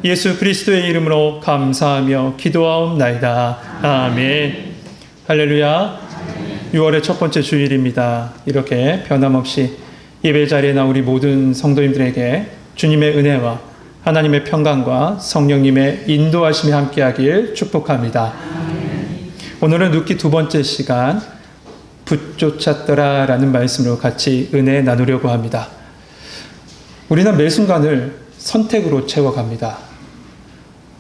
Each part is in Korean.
예수 그리스도의 이름으로 감사하며 기도하옵나이다. 아멘. 할렐루야. 6월의 첫 번째 주일입니다. 이렇게 변함없이 예배 자리에 나온 우리 모든 성도님들에게 주님의 은혜와 하나님의 평강과 성령님의 인도하심이 함께하길 축복합니다. 오늘은 룻기 두 번째 시간 붙쫓았더라 라는 말씀으로 같이 은혜 나누려고 합니다. 우리는 매 순간을 선택으로 채워갑니다.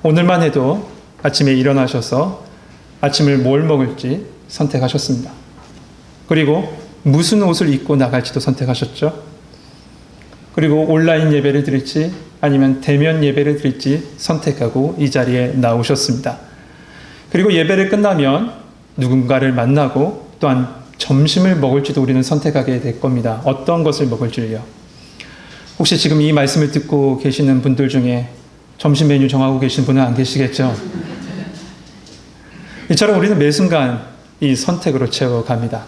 오늘만 해도 아침에 일어나셔서 아침을 뭘 먹을지 선택하셨습니다. 그리고 무슨 옷을 입고 나갈지도 선택하셨죠. 그리고 온라인 예배를 드릴지 아니면 대면 예배를 드릴지 선택하고 이 자리에 나오셨습니다. 그리고 예배를 끝나면 누군가를 만나고 또한 점심을 먹을지도 우리는 선택하게 될 겁니다. 어떤 것을 먹을지요. 혹시 지금 이 말씀을 듣고 계시는 분들 중에 점심 메뉴 정하고 계신 분은 안 계시겠죠? 이처럼 우리는 매 순간 이 선택으로 채워갑니다.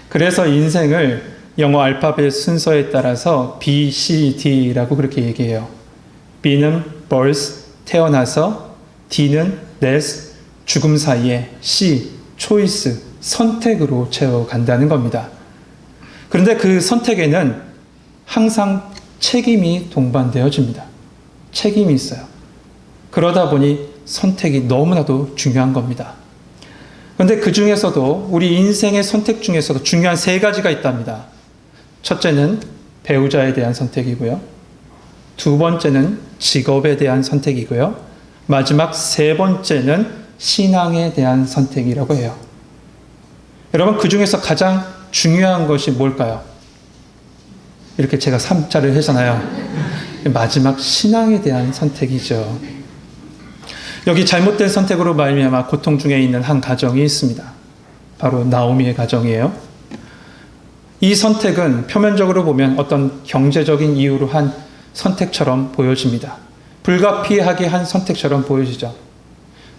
그래서 인생을 영어 알파벳 순서에 따라서 B, C, D라고 그렇게 얘기해요. B는 birth, 태어나서, D는 death, 죽음 사이에, C, choice, 선택으로 채워간다는 겁니다. 그런데 그 선택에는 항상 책임이 동반되어집니다. 책임이 있어요. 그러다 보니 선택이 너무나도 중요한 겁니다. 그런데 그 중에서도 우리 인생의 선택 중에서도 중요한 세 가지가 있답니다. 첫째는 배우자에 대한 선택이고요. 두 번째는 직업에 대한 선택이고요. 마지막 세 번째는 신앙에 대한 선택이라고 해요. 여러분, 그 중에서 가장 중요한 것이 뭘까요? 이렇게 제가 3자를 하잖아요. 마지막 신앙에 대한 선택이죠. 여기 잘못된 선택으로 말미암아 고통 중에 있는 한 가정이 있습니다. 바로 나오미의 가정이에요. 이 선택은 표면적으로 보면 어떤 경제적인 이유로 한 선택처럼 보여집니다. 불가피하게 한 선택처럼 보여지죠.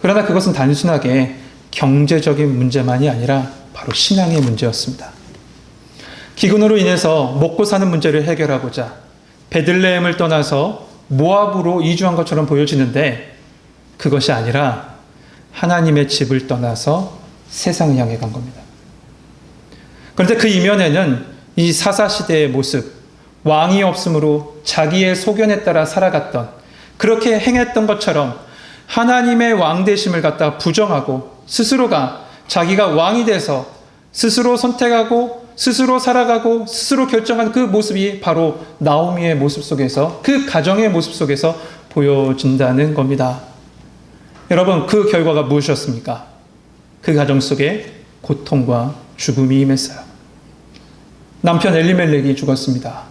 그러나 그것은 단순하게 경제적인 문제만이 아니라 바로 신앙의 문제였습니다. 기근으로 인해서 먹고 사는 문제를 해결하고자 베들레헴을 떠나서 모압으로 이주한 것처럼 보여지는데 그것이 아니라 하나님의 집을 떠나서 세상을 향해 간 겁니다. 그런데 그 이면에는 이 사사시대의 모습, 왕이 없으므로 자기의 소견에 따라 살아갔던, 그렇게 행했던 것처럼 하나님의 왕되심을 갖다 부정하고 스스로가 자기가 왕이 돼서 스스로 선택하고 스스로 살아가고 스스로 결정한 그 모습이 바로 나오미의 모습 속에서, 그 가정의 모습 속에서 보여진다는 겁니다. 여러분, 그 결과가 무엇이었습니까? 그 가정 속에 고통과 죽음이 임했어요. 남편 엘리멜렉이 죽었습니다.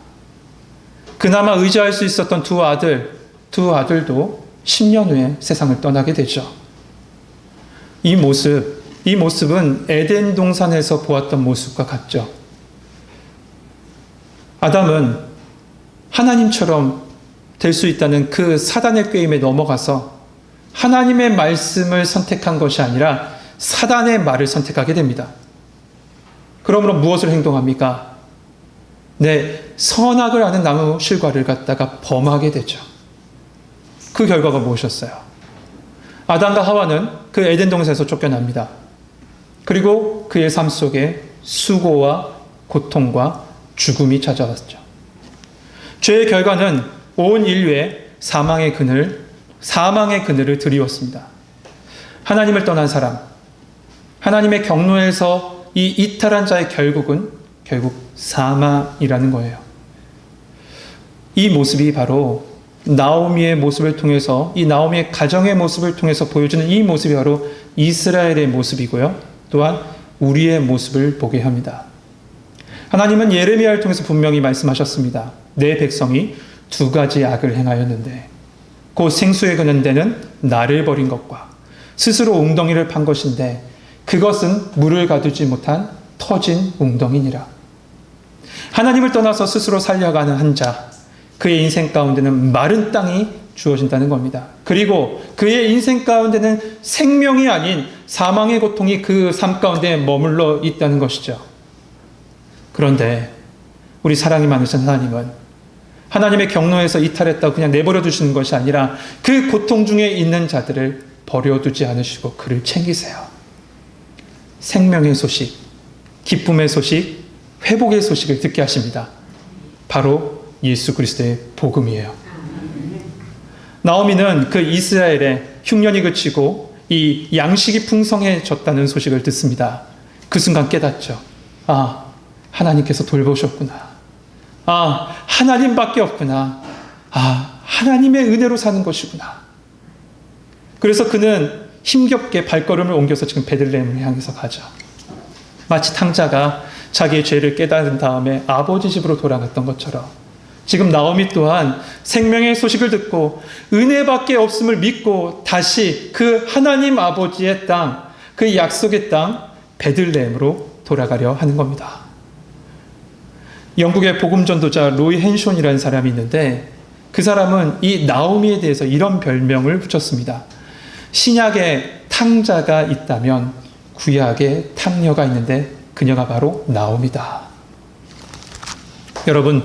그나마 의지할 수 있었던 두 아들도 10년 후에 세상을 떠나게 되죠. 이 모습은 에덴 동산에서 보았던 모습과 같죠. 아담은 하나님처럼 될 수 있다는 그 사단의 꾀임에 넘어가서 하나님의 말씀을 선택한 것이 아니라 사단의 말을 선택하게 됩니다. 그러므로 무엇을 행동합니까? 선악을 아는 나무 실과를 갖다가 범하게 되죠. 그 결과가 무엇이었어요? 아담과 하와는 그 에덴 동산에서 쫓겨납니다. 그리고 그의 삶 속에 수고와 고통과 죽음이 찾아왔죠. 죄의 결과는 온 인류에 사망의 그늘을 드리웠습니다. 하나님을 떠난 사람, 하나님의 경로에서 이 이탈한 자의 결국 사망이라는 거예요. 이 모습이 바로 나오미의 모습을 통해서, 이 나오미의 가정의 모습을 통해서 보여주는 이 모습이 바로 이스라엘의 모습이고요. 또한 우리의 모습을 보게 합니다. 하나님은 예레미야를 통해서 분명히 말씀하셨습니다. 내 백성이 두 가지 악을 행하였는데 곧 생수에 그는 데는 나를 버린 것과 스스로 웅덩이를 판 것인데 그것은 물을 가두지 못한 터진 웅덩이니라. 하나님을 떠나서 스스로 살려가는 한 자, 그의 인생 가운데는 마른 땅이 주어진다는 겁니다. 그리고 그의 인생 가운데는 생명이 아닌 사망의 고통이 그 삶 가운데 머물러 있다는 것이죠. 그런데 우리 사랑이 많으신 하나님은 하나님의 경로에서 이탈했다고 그냥 내버려 두시는 것이 아니라 그 고통 중에 있는 자들을 버려두지 않으시고 그를 챙기세요. 생명의 소식, 기쁨의 소식, 회복의 소식을 듣게 하십니다. 바로 예수 그리스도의 복음이에요. 나오미는 그 이스라엘의 흉년이 그치고 이 양식이 풍성해졌다는 소식을 듣습니다. 그 순간 깨닫죠. 아, 하나님께서 돌보셨구나. 아, 하나님밖에 없구나. 아, 하나님의 은혜로 사는 것이구나. 그래서 그는 힘겹게 발걸음을 옮겨서 지금 베들레헴을 향해서 가죠. 마치 탕자가 자기의 죄를 깨달은 다음에 아버지 집으로 돌아갔던 것처럼 지금 나오미 또한 생명의 소식을 듣고 은혜밖에 없음을 믿고 다시 그 하나님 아버지의 땅, 그 약속의 땅 베들레헴으로 돌아가려 하는 겁니다. 영국의 복음 전도자 로이 헨션이라는 사람이 있는데 그 사람은 이 나오미에 대해서 이런 별명을 붙였습니다. 신약에 탕자가 있다면 구약에 탕녀가 있는데 그녀가 바로 나오미다. 여러분,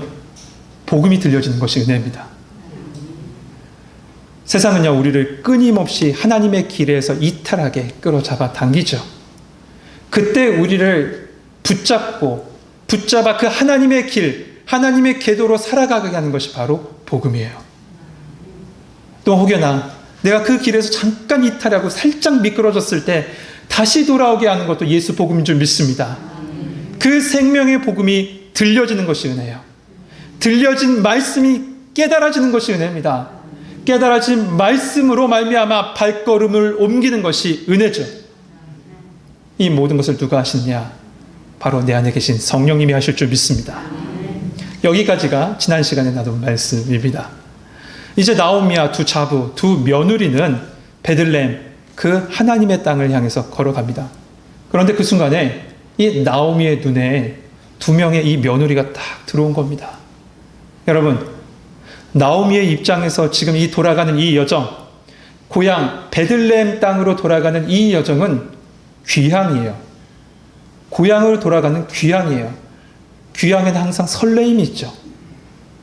복음이 들려지는 것이 은혜입니다. 세상은요, 우리를 끊임없이 하나님의 길에서 이탈하게 끌어잡아 당기죠. 그때 우리를 붙잡아 그 하나님의 길, 하나님의 궤도로 살아가게 하는 것이 바로 복음이에요. 또 혹여나 내가 그 길에서 잠깐 이탈하고 살짝 미끄러졌을 때 다시 돌아오게 하는 것도 예수 복음인 줄 믿습니다. 그 생명의 복음이 들려지는 것이 은혜예요. 들려진 말씀이 깨달아지는 것이 은혜입니다. 깨달아진 말씀으로 말미암아 발걸음을 옮기는 것이 은혜죠. 이 모든 것을 누가 하시느냐? 바로 내 안에 계신 성령님이 하실 줄 믿습니다. 여기까지가 지난 시간에 나눈 말씀입니다. 이제 나오미와 두 자부, 두 며느리는 베들레헴, 그 하나님의 땅을 향해서 걸어갑니다. 그런데 그 순간에 이 나오미의 눈에 두 명의 이 며느리가 딱 들어온 겁니다. 여러분, 나오미의 입장에서 지금 이 돌아가는 이 여정, 고향 베들레헴 땅으로 돌아가는 이 여정은 귀향이에요. 고향으로 돌아가는 귀향이에요. 귀향에는 항상 설레임이 있죠.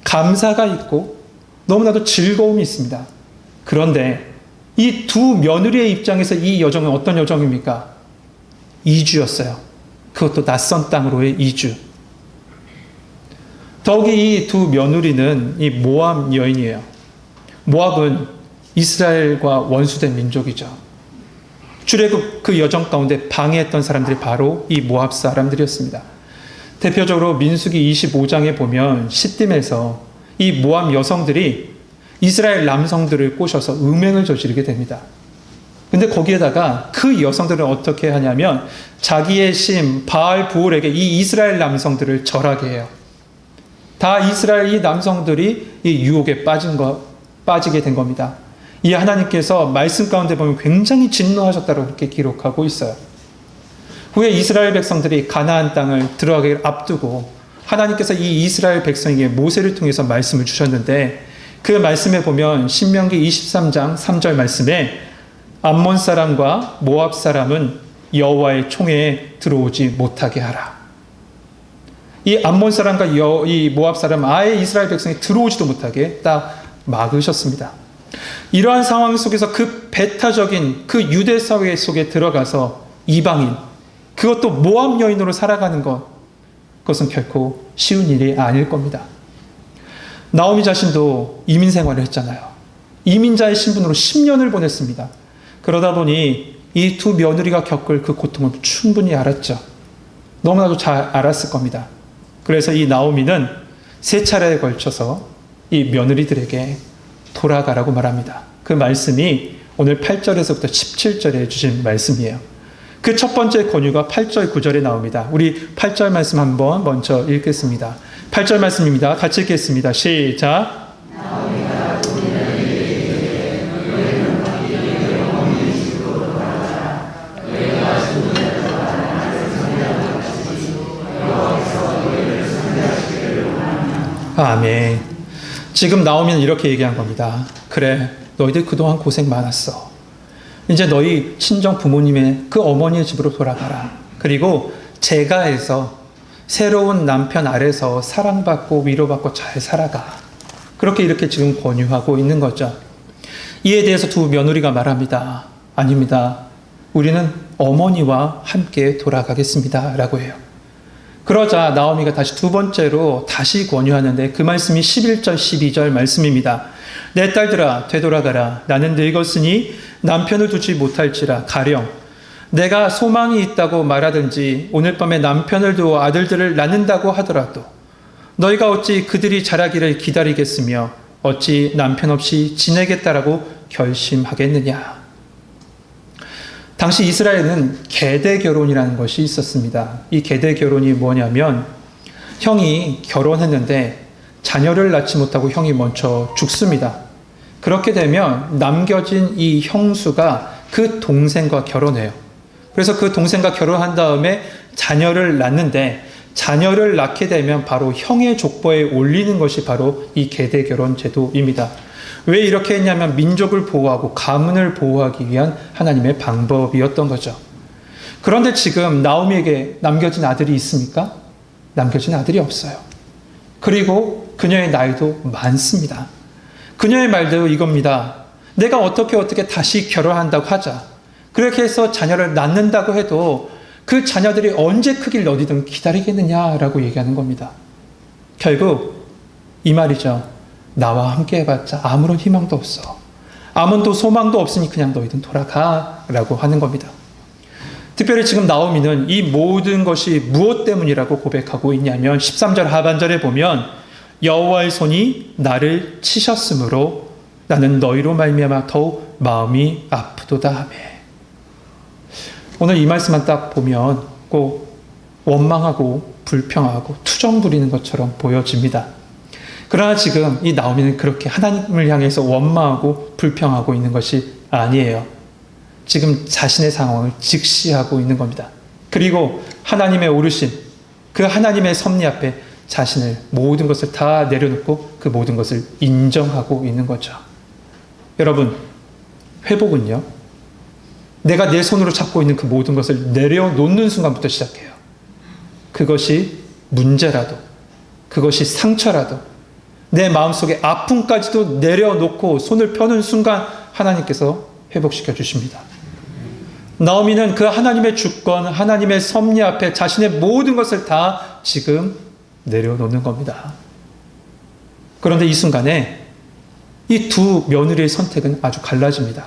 감사가 있고 너무나도 즐거움이 있습니다. 그런데 이 두 며느리의 입장에서 이 여정은 어떤 여정입니까? 이주였어요. 그것도 낯선 땅으로의 이주. 더욱이 이 두 며느리는 이 모압 여인이에요. 모압은 이스라엘과 원수된 민족이죠. 출애굽 그 여정 가운데 방해했던 사람들이 바로 이 모압 사람들이었습니다. 대표적으로 민수기 25장에 보면 시딤에서 이 모압 여성들이 이스라엘 남성들을 꼬셔서 음행을 저지르게 됩니다. 근데 거기에다가 그 여성들은 어떻게 하냐면 자기의 신 바알 부올에게 이 이스라엘 남성들을 절하게 해요. 다 이스라엘 이 남성들이 이 유혹에 빠지게 된 겁니다. 이 하나님께서 말씀 가운데 보면 굉장히 진노하셨다고 그렇게 기록하고 있어요. 후에 이스라엘 백성들이 가나안 땅을 들어가기를 앞두고 하나님께서 이 이스라엘 백성에게 모세를 통해서 말씀을 주셨는데 그 말씀에 보면 신명기 23장 3절 말씀에 암몬 사람과 모압 사람은 여호와의 총회에 들어오지 못하게 하라. 이 암몬 사람과 이 모압 사람 아예 이스라엘 백성이 들어오지도 못하게 딱 막으셨습니다. 이러한 상황 속에서 그 배타적인 그 유대 사회 속에 들어가서 이방인, 그것도 모압 여인으로 살아가는 그것은 결코 쉬운 일이 아닐 겁니다. 나오미 자신도 이민 생활을 했잖아요. 이민자의 신분으로 10년을 보냈습니다. 그러다 보니 이 두 며느리가 겪을 그 고통을 충분히 알았죠. 너무나도 잘 알았을 겁니다. 그래서 이 나오미는 3차례에 걸쳐서 이 며느리들에게 돌아가라고 말합니다. 그 말씀이 오늘 8절에서부터 17절에 주신 말씀이에요. 그 첫 번째 권유가 8절 9절에 나옵니다. 우리 8절 말씀 한번 먼저 읽겠습니다. 8절 말씀입니다. 같이 읽겠습니다. 시작. 아멘. 지금 나오면 이렇게 얘기한 겁니다. 그래, 너희들 그동안 고생 많았어. 이제 너희 친정 부모님의 그 어머니의 집으로 돌아가라. 그리고 제가에서 새로운 남편 아래서 사랑받고 위로받고 잘 살아가. 그렇게 이렇게 지금 권유하고 있는 거죠. 이에 대해서 두 며느리가 말합니다. 아닙니다. 우리는 어머니와 함께 돌아가겠습니다. 라고 해요. 그러자 나오미가 다시 두 번째로 다시 권유하는데 그 말씀이 11절, 12절 말씀입니다. 내 딸들아 되돌아가라. 나는 늙었으니 남편을 두지 못할지라. 가령 내가 소망이 있다고 말하든지 오늘 밤에 남편을 두어 아들들을 낳는다고 하더라도 너희가 어찌 그들이 자라기를 기다리겠으며 어찌 남편 없이 지내겠다라고 결심하겠느냐. 당시 이스라엘은 계대 결혼이라는 것이 있었습니다. 이 계대 결혼이 뭐냐면 형이 결혼했는데 자녀를 낳지 못하고 형이 먼저 죽습니다. 그렇게 되면 남겨진 이 형수가 그 동생과 결혼해요. 그래서 그 동생과 결혼한 다음에 자녀를 낳는데 자녀를 낳게 되면 바로 형의 족보에 올리는 것이 바로 이 계대 결혼 제도입니다. 왜 이렇게 했냐면 민족을 보호하고 가문을 보호하기 위한 하나님의 방법이었던 거죠. 그런데 지금 나오미에게 남겨진 아들이 있습니까? 남겨진 아들이 없어요. 그리고 그녀의 나이도 많습니다. 그녀의 말도 이겁니다. 내가 어떻게 다시 결혼한다고 하자. 그렇게 해서 자녀를 낳는다고 해도 그 자녀들이 언제 크길 어디든 기다리겠느냐라고 얘기하는 겁니다. 결국 이 말이죠. 나와 함께 해봤자 아무런 희망도 없어. 아무도 소망도 없으니 그냥 너희들 돌아가라고 하는 겁니다. 특별히 지금 나오미는 이 모든 것이 무엇 때문이라고 고백하고 있냐면 13절 하반절에 보면 여호와의 손이 나를 치셨으므로 나는 너희로 말미암아 더욱 마음이 아프도다 하며. 오늘 이 말씀만 딱 보면 꼭 원망하고 불평하고 투정 부리는 것처럼 보여집니다. 그러나 지금 이 나오미는 그렇게 하나님을 향해서 원망하고 불평하고 있는 것이 아니에요. 지금 자신의 상황을 직시하고 있는 겁니다. 그리고 하나님의 오르신 그 하나님의 섭리 앞에 자신을 모든 것을 다 내려놓고 그 모든 것을 인정하고 있는 거죠. 여러분, 회복은요, 내가 내 손으로 잡고 있는 그 모든 것을 내려놓는 순간부터 시작해요. 그것이 문제라도, 그것이 상처라도, 내 마음속에 아픔까지도 내려놓고 손을 펴는 순간 하나님께서 회복시켜 주십니다. 나오미는 그 하나님의 주권, 하나님의 섭리 앞에 자신의 모든 것을 다 지금 내려놓는 겁니다. 그런데 이 순간에 이 두 며느리의 선택은 아주 갈라집니다.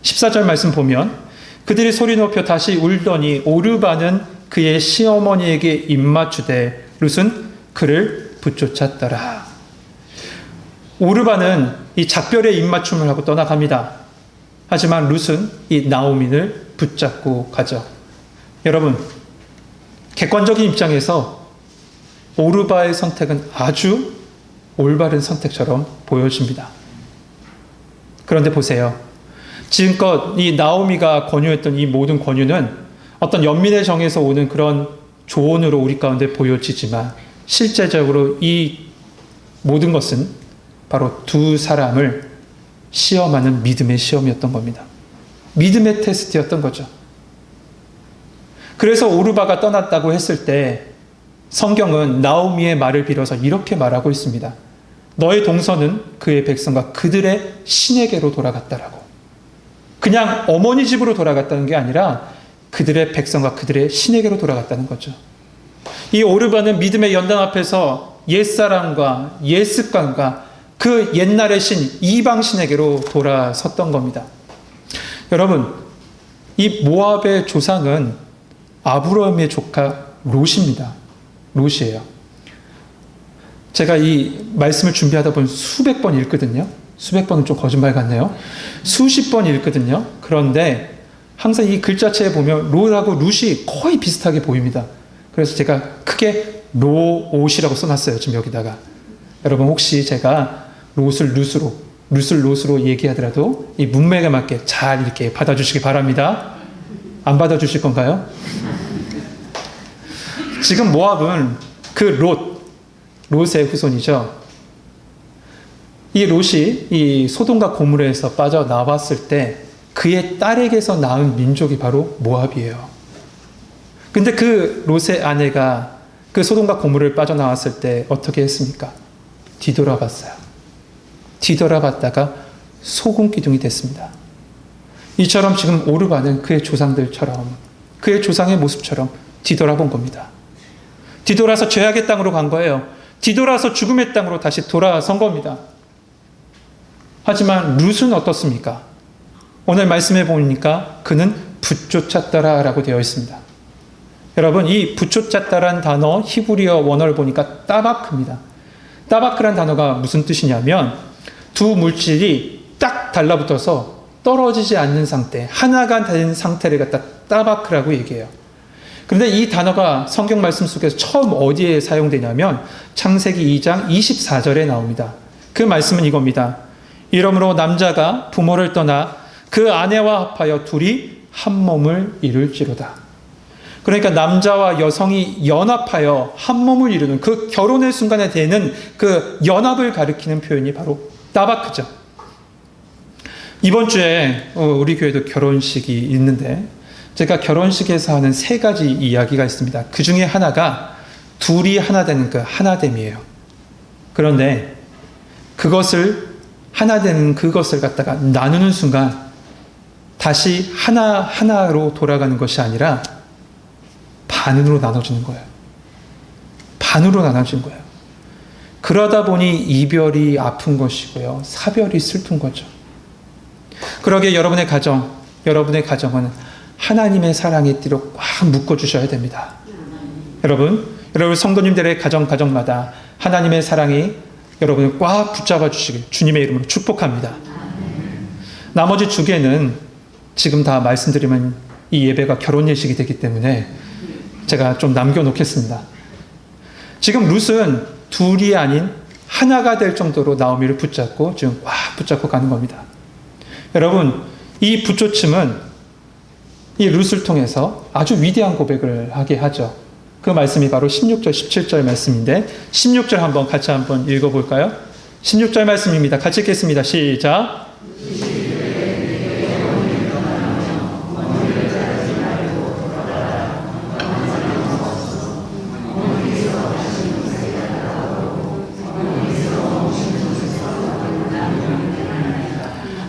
14절 말씀 보면 그들이 소리 높여 다시 울더니 오르바는 그의 시어머니에게 입맞추되 룻은 그를 붙쫓았더라. 오르바는 이 작별의 입맞춤을 하고 떠나갑니다. 하지만 룻은 이 나오미를 붙잡고 가죠. 여러분, 객관적인 입장에서 오르바의 선택은 아주 올바른 선택처럼 보여집니다. 그런데 보세요. 지금껏 이 나오미가 권유했던 이 모든 권유는 어떤 연민의 정에서 오는 그런 조언으로 우리 가운데 보여지지만 실제적으로 이 모든 것은 바로 두 사람을 시험하는 믿음의 시험이었던 겁니다. 믿음의 테스트였던 거죠. 그래서 오르바가 떠났다고 했을 때 성경은 나오미의 말을 빌어서 이렇게 말하고 있습니다. 너의 동서는 그의 백성과 그들의 신에게로 돌아갔다라고. 그냥 어머니 집으로 돌아갔다는 게 아니라 그들의 백성과 그들의 신에게로 돌아갔다는 거죠. 이 오르바는 믿음의 연단 앞에서 옛사람과 옛습관과 그 옛날의 신, 이방 신에게로 돌아섰던 겁니다. 여러분, 이 모압의 조상은 아브라함의 조카 롯입니다. 롯이에요. 제가 이 말씀을 준비하다 보면 수백 번 읽거든요. 수백 번은 좀 거짓말 같네요. 수십 번 읽거든요. 그런데 항상 이 글자체에 보면 롯하고 룻이 거의 비슷하게 보입니다. 그래서 제가 크게 롯이라고 써놨어요. 지금 여기다가. 여러분 혹시 제가 롯을 롯으로 얘기하더라도 이 문맥에 맞게 잘 이렇게 받아주시기 바랍니다. 안 받아주실 건가요? 지금 모압은 그 롯의 후손이죠. 이 롯이 이 소돔과 고모라에서 빠져나왔을 때 그의 딸에게서 낳은 민족이 바로 모압이에요. 근데 그 롯의 아내가 그 소돔과 고모라를 빠져나왔을 때 어떻게 했습니까? 뒤돌아봤어요. 뒤돌아봤다가 소금 기둥이 됐습니다. 이처럼 지금 오르바는 그의 조상들처럼, 그의 조상의 모습처럼 뒤돌아본 겁니다. 뒤돌아서 죄악의 땅으로 간 거예요. 뒤돌아서 죽음의 땅으로 다시 돌아선 겁니다. 하지만 룻은 어떻습니까? 오늘 말씀해 보니까 그는 붙쫓았더라 라고 되어 있습니다. 여러분, 이 붙쫓았다라는 단어 히브리어 원어를 보니까 따바크입니다. 따바크란 단어가 무슨 뜻이냐면 두 물질이 딱 달라붙어서 떨어지지 않는 상태, 하나가 된 상태를 갖다 따바크라고 얘기해요. 그런데 이 단어가 성경 말씀 속에서 처음 어디에 사용되냐면 창세기 2장 24절에 나옵니다. 그 말씀은 이겁니다. 이러므로 남자가 부모를 떠나 그 아내와 합하여 둘이 한 몸을 이룰지로다. 그러니까 남자와 여성이 연합하여 한 몸을 이루는 그 결혼의 순간에 되는 그 연합을 가리키는 표현이 바로 따바크죠. 이번 주에 우리 교회도 결혼식이 있는데 제가 결혼식에서 하는 세 가지 이야기가 있습니다. 그 중에 하나가 둘이 하나 되는 그 하나됨이에요. 그런데 그것을 하나 되는 그것을 갖다가 나누는 순간 다시 하나로 돌아가는 것이 아니라 반으로 나눠지는 거예요. 반으로 나눠진 거예요. 그러다 보니 이별이 아픈 것이고요. 사별이 슬픈 거죠. 그러기에 여러분의 가정은 하나님의 사랑의 띠로 꽉 묶어주셔야 됩니다. 여러분 성도님들의 가정마다 하나님의 사랑이 여러분을 꽉 붙잡아 주시길 주님의 이름으로 축복합니다. 나머지 두 개는 지금 다 말씀드리면 이 예배가 결혼 예식이 되기 때문에 제가 좀 남겨놓겠습니다. 지금 룻은 둘이 아닌 하나가 될 정도로 나오미를 붙잡고 지금 꽉 붙잡고 가는 겁니다. 여러분, 이 붙쫓음은 이 룻을 통해서 아주 위대한 고백을 하게 하죠. 그 말씀이 바로 16절, 17절 말씀인데 16절 같이 한번 읽어볼까요? 16절 말씀입니다. 같이 읽겠습니다. 시작.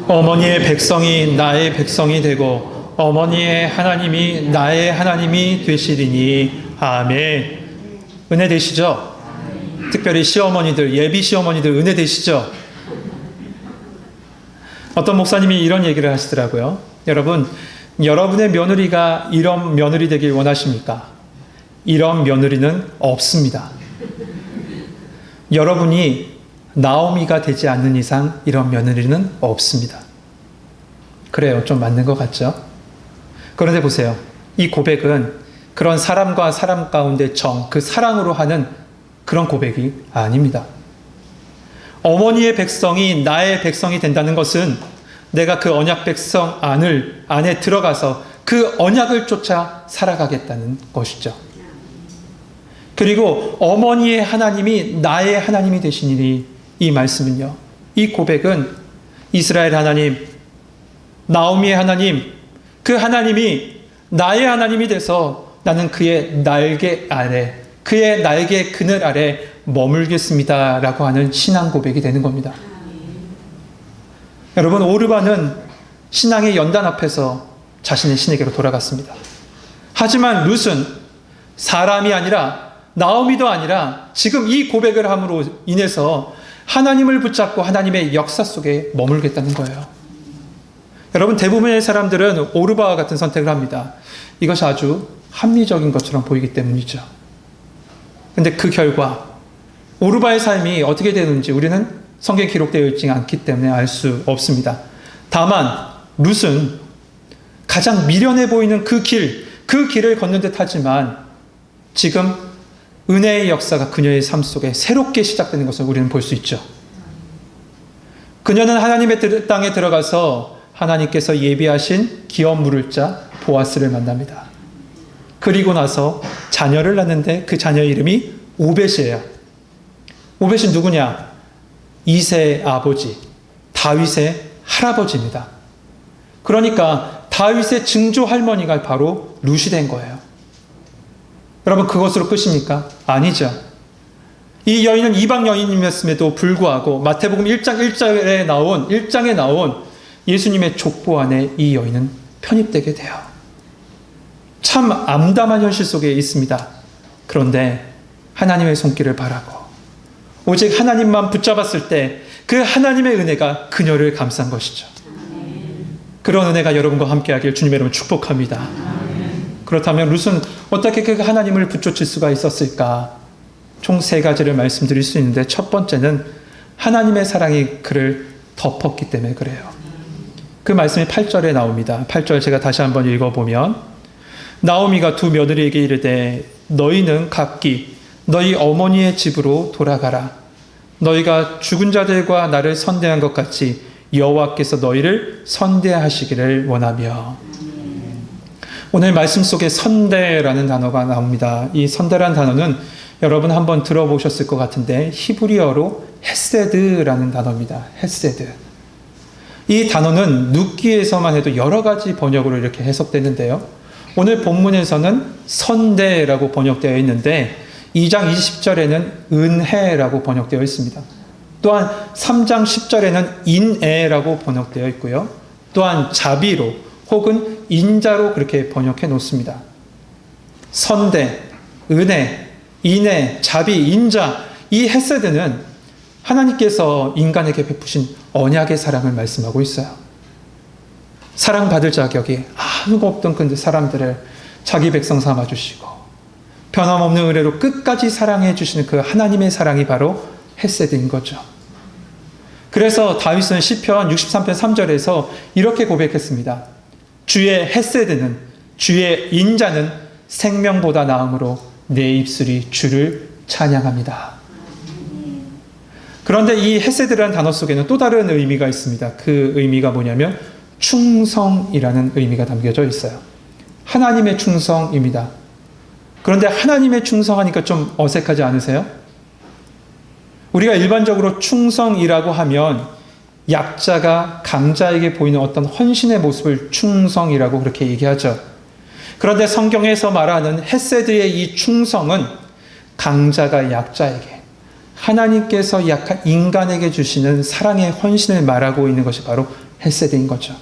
어머니의 백성이 나의 백성이 되고 어머니의 하나님이 나의 하나님이 되시리니 아멘. 은혜 되시죠? 특별히 시어머니들, 예비 시어머니들 은혜 되시죠? 어떤 목사님이 이런 얘기를 하시더라고요. 여러분, 여러분의 며느리가 이런 며느리 되길 원하십니까? 이런 며느리는 없습니다. 여러분이 나오미가 되지 않는 이상 이런 며느리는 없습니다. 그래요. 좀 맞는 것 같죠? 그런데 보세요. 이 고백은 그런 사람과 사람 가운데 그 사랑으로 하는 그런 고백이 아닙니다. 어머니의 백성이 나의 백성이 된다는 것은 내가 그 언약 백성 안에 들어가서 그 언약을 쫓아 살아가겠다는 것이죠. 그리고 어머니의 하나님이 나의 하나님이 되시니 이 말씀은요. 이 고백은 이스라엘 하나님, 나오미의 하나님, 그 하나님이 나의 하나님이 돼서 나는 그의 날개 아래, 그의 날개 그늘 아래 머물겠습니다. 라고 하는 신앙 고백이 되는 겁니다. 여러분, 오르바는 신앙의 연단 앞에서 자신의 신에게로 돌아갔습니다. 하지만 룻은 사람이 아니라 나오미도 아니라 지금 이 고백을 함으로 인해서 하나님을 붙잡고 하나님의 역사 속에 머물겠다는 거예요. 여러분, 대부분의 사람들은 오르바와 같은 선택을 합니다. 이것이 아주 합리적인 것처럼 보이기 때문이죠. 근데 그 결과 오르바의 삶이 어떻게 되는지 우리는 성경에 기록되어 있지 않기 때문에 알 수 없습니다. 다만 룻은 가장 미련해 보이는 그 길을 걷는 듯 하지만 지금 은혜의 역사가 그녀의 삶 속에 새롭게 시작되는 것을 우리는 볼 수 있죠. 그녀는 하나님의 땅에 들어가서 하나님께서 예비하신 기업 물을 자 보아스를 만납니다. 그리고 나서 자녀를 낳는데 그 자녀의 이름이 오벳이에요. 오벳이 누구냐? 이새의 아버지, 다윗의 할아버지입니다. 그러니까 다윗의 증조 할머니가 바로 룻이 된 거예요. 여러분, 그것으로 끝입니까? 아니죠. 이 여인은 이방 여인이었음에도 불구하고 마태복음 1장에 나온 예수님의 족보 안에 이 여인은 편입되게 돼요. 참 암담한 현실 속에 있습니다. 그런데 하나님의 손길을 바라고 오직 하나님만 붙잡았을 때 그 하나님의 은혜가 그녀를 감싼 것이죠. 그런 은혜가 여러분과 함께하길 주님의 이름으로 축복합니다. 그렇다면 룻은 어떻게 그 하나님을 붙잡을 수가 있었을까? 총 3가지를 말씀드릴 수 있는데, 첫 번째는 하나님의 사랑이 그를 덮었기 때문에 그래요. 그 말씀이 8절에 나옵니다. 8절 제가 다시 한번 읽어보면, 나오미가 두 며느리에게 이르되 너희는 각기 너희 어머니의 집으로 돌아가라. 너희가 죽은 자들과 나를 선대한 것 같이 여호와께서 너희를 선대하시기를 원하며. 오늘 말씀 속에 선대라는 단어가 나옵니다. 이 선대라는 단어는 여러분 한번 들어보셨을 것 같은데 히브리어로 헤세드라는 단어입니다. 헤세드. 이 단어는 눕기에서만 해도 여러 가지 번역으로 이렇게 해석되는데요. 오늘 본문에서는 선대라고 번역되어 있는데 2장 20절에는 은혜라고 번역되어 있습니다. 또한 3장 10절에는 인애라고 번역되어 있고요. 또한 자비로 혹은 인자로 그렇게 번역해 놓습니다. 선대, 은혜, 인애, 자비, 인자, 이 헤세드는 하나님께서 인간에게 베푸신 언약의 사랑을 말씀하고 있어요. 사랑받을 자격이 아무것도 없던 그 사람들을 자기 백성 삼아주시고 변함없는 은혜로 끝까지 사랑해 주시는 그 하나님의 사랑이 바로 헤세드인 거죠. 그래서 다윗은 시편 63편 3절에서 이렇게 고백했습니다. 주의 헤세드는, 주의 인자는 생명보다 나음으로 내 입술이 주를 찬양합니다. 그런데 이 헤세드라는 단어 속에는 또 다른 의미가 있습니다. 그 의미가 뭐냐면 충성이라는 의미가 담겨져 있어요. 하나님의 충성입니다. 그런데 하나님의 충성하니까 좀 어색하지 않으세요? 우리가 일반적으로 충성이라고 하면 약자가 강자에게 보이는 어떤 헌신의 모습을 충성이라고 그렇게 얘기하죠. 그런데 성경에서 말하는 헤세드의 이 충성은 강자가 약자에게, 하나님께서 약한 인간에게 주시는 사랑의 헌신을 말하고 있는 것이 바로 헤세드인 거죠.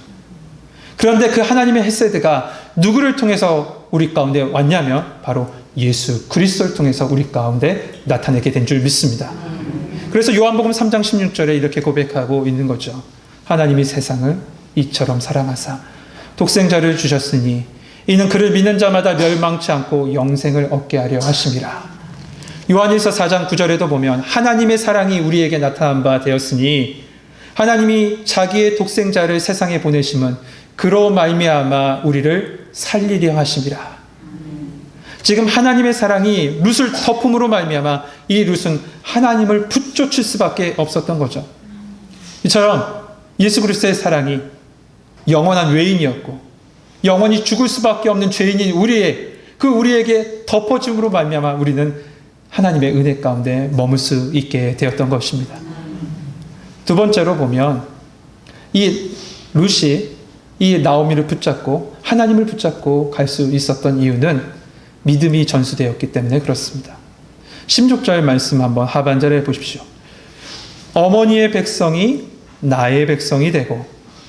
그런데 그 하나님의 헤세드가 누구를 통해서 우리 가운데 왔냐면 바로 예수 그리스도를 통해서 우리 가운데 나타내게 된 줄 믿습니다. 그래서 요한복음 3장 16절에 이렇게 고백하고 있는 거죠. 하나님이 세상을 이처럼 사랑하사 독생자를 주셨으니 이는 그를 믿는 자마다 멸망치 않고 영생을 얻게 하려 하심이라. 요한일서 4장 9절에도 보면 하나님의 사랑이 우리에게 나타난 바 되었으니 하나님이 자기의 독생자를 세상에 보내심은 그로 말미암아 우리를 살리려 하심이라. 지금 하나님의 사랑이 룻을 덮음으로 말미암아 이 룻은 하나님을 붙쫓을 수밖에 없었던 거죠. 이처럼 예수 그리스도의 사랑이 영원한 외인이었고 영원히 죽을 수밖에 없는 죄인인 우리에게 덮어짐으로 말미암아 우리는 하나님의 은혜 가운데 머물 수 있게 되었던 것입니다. 두 번째로 보면 이 룻이 이 나오미를 붙잡고 하나님을 붙잡고 갈 수 있었던 이유는 믿음이 전수되었기 때문에 그렇습니다. 16절 말씀 한번 하반절에 보십시오. 어머니의 백성이 나의 백성이 되고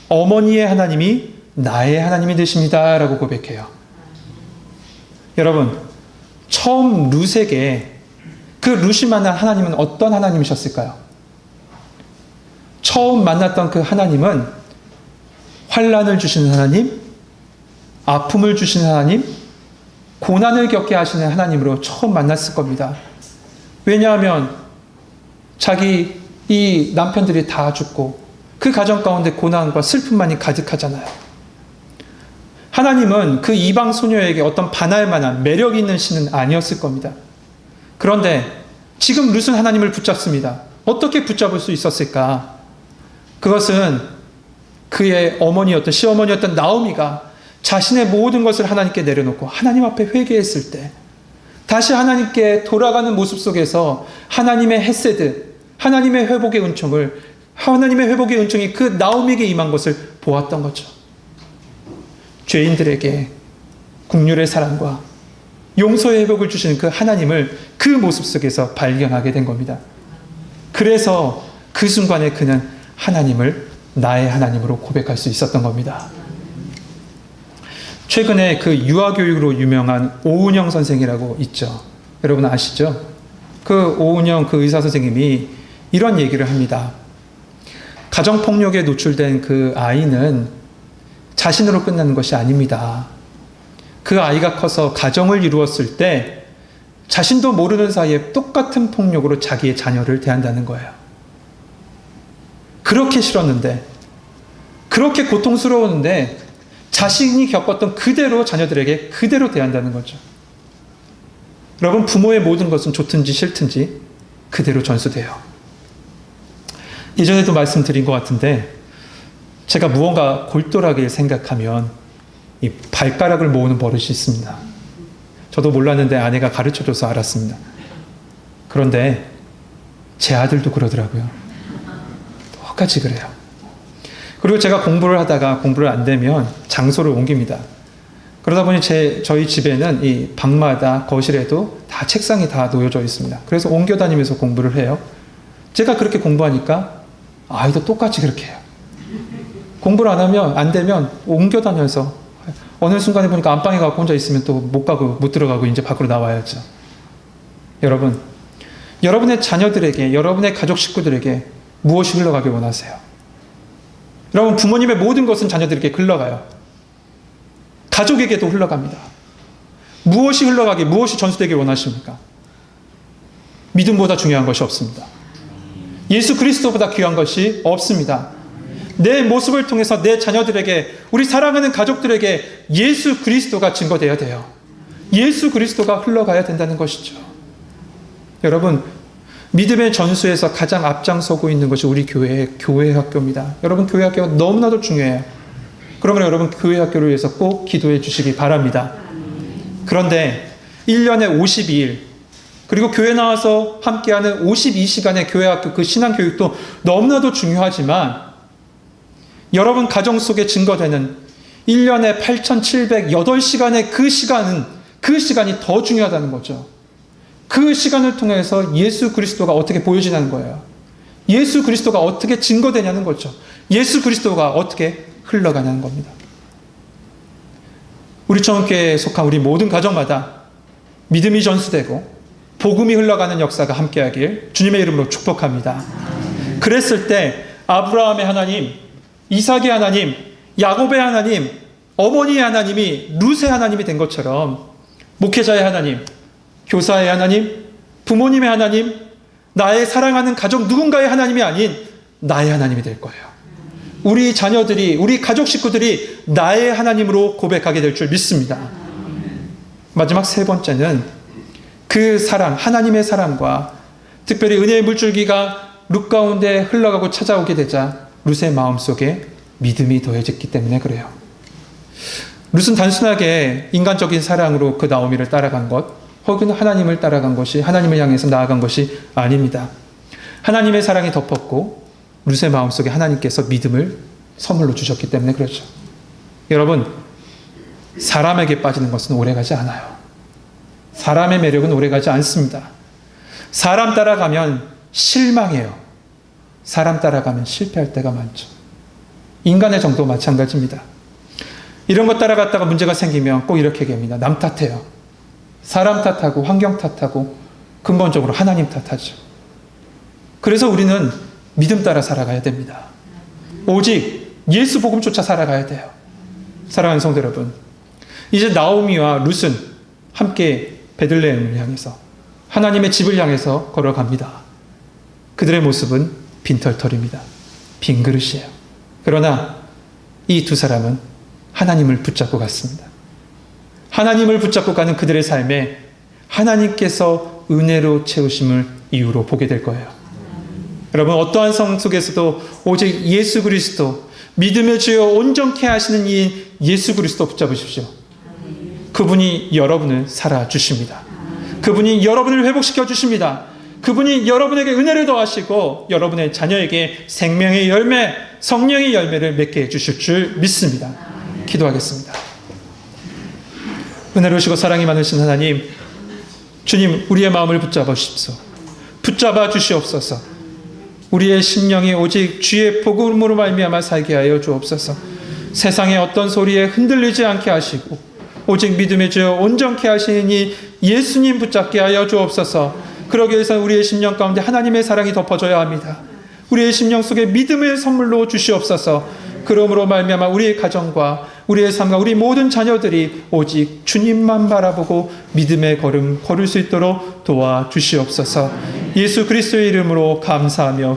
어머니의 하나님이 나의 하나님이 되십니다 라고 고백해요. 여러분, 처음 룻에게 그 룻이 만난 하나님은 어떤 하나님이셨을까요? 처음 만났던 그 하나님은 환난을 주시는 하나님, 아픔을 주시는 하나님, 고난을 겪게 하시는 하나님으로 처음 만났을 겁니다. 왜냐하면 자기 이 남편들이 다 죽고 그 가정 가운데 고난과 슬픔만이 가득하잖아요. 하나님은 그 이방 소녀에게 어떤 반할 만한 매력 있는 신은 아니었을 겁니다. 그런데 지금 룻은 하나님을 붙잡습니다. 어떻게 붙잡을 수 있었을까? 그것은 그의 어머니였던 시어머니였던 나오미가 자신의 모든 것을 하나님께 내려놓고 하나님 앞에 회개했을 때 다시 하나님께 돌아가는 모습 속에서 하나님의 헤세드, 하나님의 회복의 은총이 그 나오미에게 임한 것을 보았던 거죠. 죄인들에게 국률의 사랑과 용서의 회복을 주시는 그 하나님을 그 모습 속에서 발견하게 된 겁니다. 그래서 그 순간에 그는 하나님을 나의 하나님으로 고백할 수 있었던 겁니다. 최근에 그 유아교육으로 유명한 오은영 선생이라고 있죠. 여러분 아시죠? 그 오은영 그 의사 선생님이 이런 얘기를 합니다. 가정폭력에 노출된 그 아이는 자신으로 끝나는 것이 아닙니다. 그 아이가 커서 가정을 이루었을 때 자신도 모르는 사이에 똑같은 폭력으로 자기의 자녀를 대한다는 거예요. 그렇게 싫었는데, 그렇게 고통스러웠는데 자신이 겪었던 그대로 자녀들에게 그대로 대한다는 거죠. 여러분, 부모의 모든 것은 좋든지 싫든지 그대로 전수돼요. 예전에도 말씀드린 것 같은데, 제가 무언가 골똘하게 생각하면 이 발가락을 모으는 버릇이 있습니다. 저도 몰랐는데 아내가 가르쳐줘서 알았습니다. 그런데 제 아들도 그러더라고요. 똑같이 그래요. 그리고 제가 공부를 하다가 공부를 안 되면 장소를 옮깁니다. 그러다 보니 저희 집에는 이 방마다 거실에도 다 책상이 다 놓여져 있습니다. 그래서 옮겨 다니면서 공부를 해요. 제가 그렇게 공부하니까 아이도 똑같이 그렇게 해요. 공부를 안 되면 옮겨 다녀서 어느 순간에 보니까 안방에 가고 혼자 있으면 또 못 들어가고 이제 밖으로 나와야죠. 여러분, 여러분의 자녀들에게, 여러분의 가족 식구들에게 무엇이 흘러가길 원하세요? 여러분, 부모님의 모든 것은 자녀들에게 흘러가요. 가족에게도 흘러갑니다. 무엇이 무엇이 전수되길 원하십니까? 믿음보다 중요한 것이 없습니다. 예수 그리스도보다 귀한 것이 없습니다. 내 모습을 통해서 내 자녀들에게, 우리 사랑하는 가족들에게 예수 그리스도가 증거되어야 돼요. 예수 그리스도가 흘러가야 된다는 것이죠. 여러분, 믿음의 전수에서 가장 앞장서고 있는 것이 우리 교회 학교입니다. 여러분, 교회 학교가 너무나도 중요해요. 그러면 여러분, 교회 학교를 위해서 꼭 기도해 주시기 바랍니다. 그런데 1년에 52일, 그리고 교회 나와서 함께하는 52시간의 교회 학교, 그 신앙교육도 너무나도 중요하지만, 여러분 가정 속에 증거되는 1년에 8,708시간의 그 시간이 더 중요하다는 거죠. 그 시간을 통해서 예수 그리스도가 어떻게 보여지냐는 거예요. 예수 그리스도가 어떻게 증거되냐는 거죠. 예수 그리스도가 어떻게 흘러가냐는 겁니다. 우리 청교회에 속한 우리 모든 가정마다 믿음이 전수되고 복음이 흘러가는 역사가 함께하길 주님의 이름으로 축복합니다. 그랬을 때 아브라함의 하나님, 이삭의 하나님, 야곱의 하나님, 어머니의 하나님이 룻의 하나님이 된 것처럼 목회자의 하나님, 교사의 하나님, 부모님의 하나님, 나의 사랑하는 가족 누군가의 하나님이 아닌 나의 하나님이 될 거예요. 우리 자녀들이, 우리 가족 식구들이 나의 하나님으로 고백하게 될 줄 믿습니다. 마지막 세 번째는 그 사랑, 하나님의 사랑과 특별히 은혜의 물줄기가 룻 가운데 흘러가고 찾아오게 되자 룻의 마음속에 믿음이 더해졌기 때문에 그래요. 룻은 단순하게 인간적인 사랑으로 그 나오미를 따라간 것, 혹은 하나님을 따라간 것이, 하나님을 향해서 나아간 것이 아닙니다. 하나님의 사랑이 덮었고 룻의 마음속에 하나님께서 믿음을 선물로 주셨기 때문에 그렇죠. 여러분, 사람에게 빠지는 것은 오래가지 않아요. 사람의 매력은 오래가지 않습니다. 사람 따라가면 실망해요. 사람 따라가면 실패할 때가 많죠. 인간의 정도 마찬가지입니다. 이런 것 따라갔다가 문제가 생기면 꼭 이렇게 얘기합니다. 남 탓해요. 사람 탓하고 환경 탓하고 근본적으로 하나님 탓하죠. 그래서 우리는 믿음 따라 살아가야 됩니다. 오직 예수 복음 쫓아 살아가야 돼요. 사랑하는 성도 여러분, 이제 나오미와 룻은 함께 베들레헴을 향해서 하나님의 집을 향해서 걸어갑니다. 그들의 모습은 빈털털입니다. 빈 그릇이에요. 그러나 이 두 사람은 하나님을 붙잡고 갔습니다. 하나님을 붙잡고 가는 그들의 삶에 하나님께서 은혜로 채우심을 이유로 보게 될 거예요. 여러분, 어떠한 성 속에서도 오직 예수 그리스도, 믿음의 주여 온전케 하시는 이 예수 그리스도 붙잡으십시오. 그분이 여러분을 살아주십니다. 그분이 여러분을 회복시켜 주십니다. 그분이 여러분에게 은혜를 더하시고 여러분의 자녀에게 생명의 열매, 성령의 열매를 맺게 해주실 줄 믿습니다. 기도하겠습니다. 은혜로우시고 사랑이 많으신 하나님, 주님 우리의 마음을 붙잡아 주십시오. 붙잡아 주시옵소서. 우리의 심령이 오직 주의 복음으로 말미암아 살게 하여 주옵소서. 세상의 어떤 소리에 흔들리지 않게 하시고 오직 믿음의 주여 온전케 하시니 예수님 붙잡게 하여 주옵소서. 그러기 위해서 우리의 심령 가운데 하나님의 사랑이 덮어져야 합니다. 우리의 심령 속에 믿음의 선물로 주시옵소서. 그러므로 말미암아 우리의 가정과 우리의 삶과 우리 모든 자녀들이 오직 주님만 바라보고 믿음의 걸음 걸을 수 있도록 도와주시옵소서. 예수 그리스도의 이름으로 감사하며